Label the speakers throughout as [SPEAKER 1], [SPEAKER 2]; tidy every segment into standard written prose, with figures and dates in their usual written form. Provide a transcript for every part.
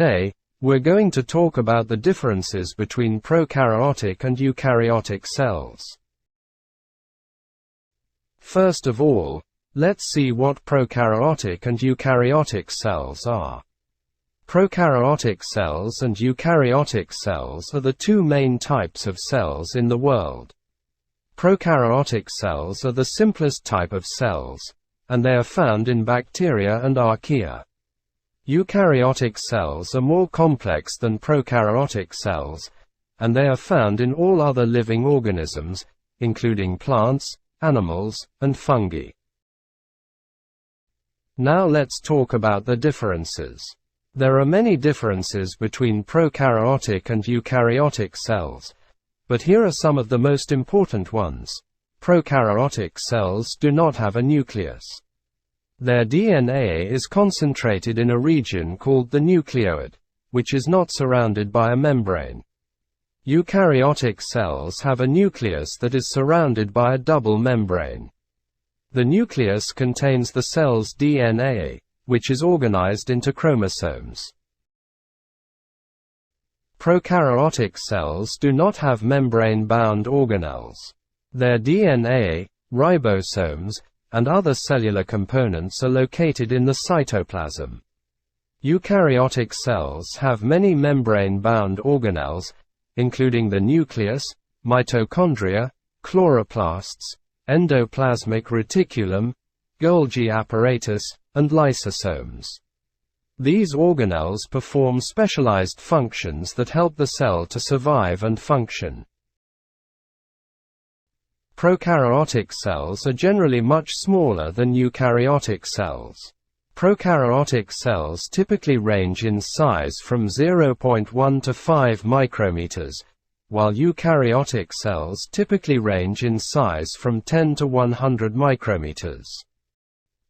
[SPEAKER 1] Today, we're going to talk about the differences between prokaryotic and eukaryotic cells. First of all, let's see what prokaryotic and eukaryotic cells are. Prokaryotic cells and eukaryotic cells are the two main types of cells in the world. Prokaryotic cells are the simplest type of cells, and they are found in bacteria and archaea. Eukaryotic cells are more complex than prokaryotic cells, and they are found in all other living organisms, including plants, animals, and fungi. Now let's talk about the differences. There are many differences between prokaryotic and eukaryotic cells, but here are some of the most important ones. Prokaryotic cells do not have a nucleus. Their DNA is concentrated in a region called the nucleoid, which is not surrounded by a membrane. Eukaryotic cells have a nucleus that is surrounded by a double membrane. The nucleus contains the cell's DNA, which is organized into chromosomes. Prokaryotic cells do not have membrane-bound organelles. Their DNA, ribosomes, and other cellular components are located in the cytoplasm. Eukaryotic cells have many membrane-bound organelles, including the nucleus, mitochondria, chloroplasts, endoplasmic reticulum, Golgi apparatus, and lysosomes. These organelles perform specialized functions that help the cell to survive and function. Prokaryotic cells are generally much smaller than eukaryotic cells. Prokaryotic cells typically range in size from 0.1 to 5 micrometers, while eukaryotic cells typically range in size from 10 to 100 micrometers.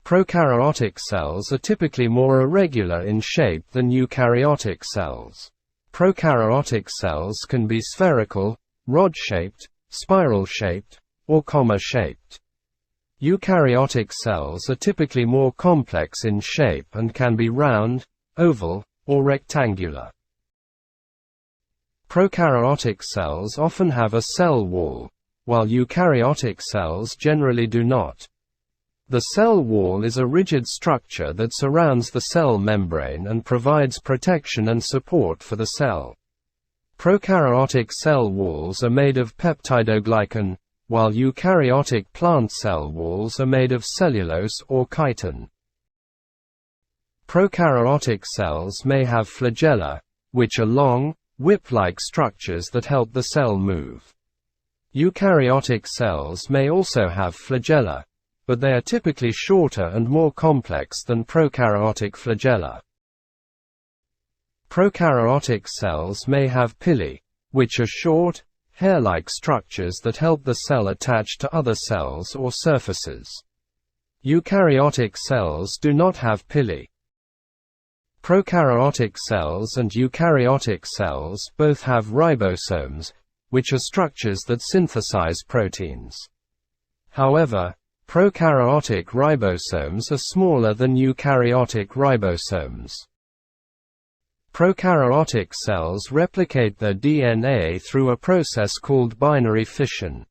[SPEAKER 1] Prokaryotic cells are typically more irregular in shape than eukaryotic cells. Prokaryotic cells can be spherical, rod-shaped, spiral-shaped, or comma-shaped. Eukaryotic cells are typically more complex in shape and can be round, oval, or rectangular. Prokaryotic cells often have a cell wall, while eukaryotic cells generally do not. The cell wall is a rigid structure that surrounds the cell membrane and provides protection and support for the cell. Prokaryotic cell walls are made of peptidoglycan, while eukaryotic plant cell walls are made of cellulose or chitin. Prokaryotic cells may have flagella, which are long, whip-like structures that help the cell move. Eukaryotic cells may also have flagella, but they are typically shorter and more complex than prokaryotic flagella. Prokaryotic cells may have pili, which are short, hair-like structures that help the cell attach to other cells or surfaces. Eukaryotic cells do not have pili. Prokaryotic cells and eukaryotic cells both have ribosomes, which are structures that synthesize proteins. However, prokaryotic ribosomes are smaller than eukaryotic ribosomes. Prokaryotic cells replicate their DNA through a process called binary fission.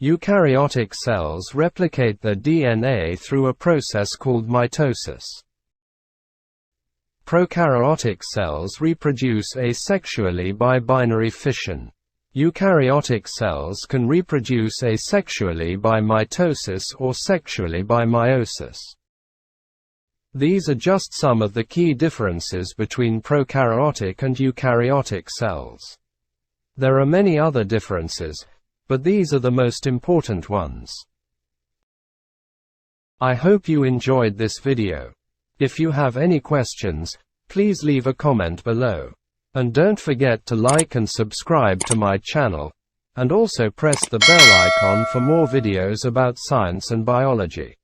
[SPEAKER 1] Eukaryotic cells replicate their DNA through a process called mitosis. Prokaryotic cells reproduce asexually by binary fission. Eukaryotic cells can reproduce asexually by mitosis or sexually by meiosis. These are just some of the key differences between prokaryotic and eukaryotic cells. There are many other differences, but these are the most important ones. I hope you enjoyed this video. If you have any questions, please leave a comment below. And don't forget to like and subscribe to my channel, and also press the bell icon for more videos about science and biology.